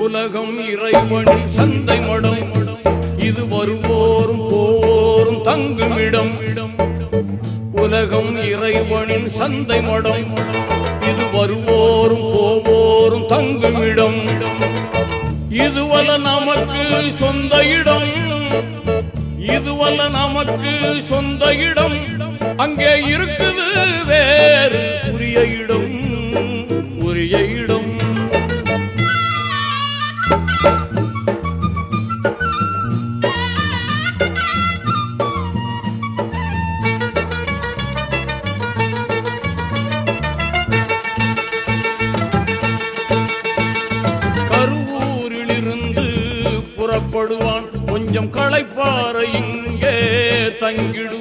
உலகம் இறைவனின் சந்தை மடம், இது வருவோரும் போவோரும் தங்குமிடம். உலகம் இறைவனின் சந்தை மடம், இது வருவோரும் போவோரும் தங்குமிடம். இதுவல்ல நமக்கு சொந்த இடம், இதுவல்ல நமக்கு சொந்த இடம், அங்கே இருக்குது வேறு உரிய இடம், உரிய இடம். கருவூரிலிருந்து புறப்படுவான், கொஞ்சம் களைப்பார இங்கே தங்கிடு.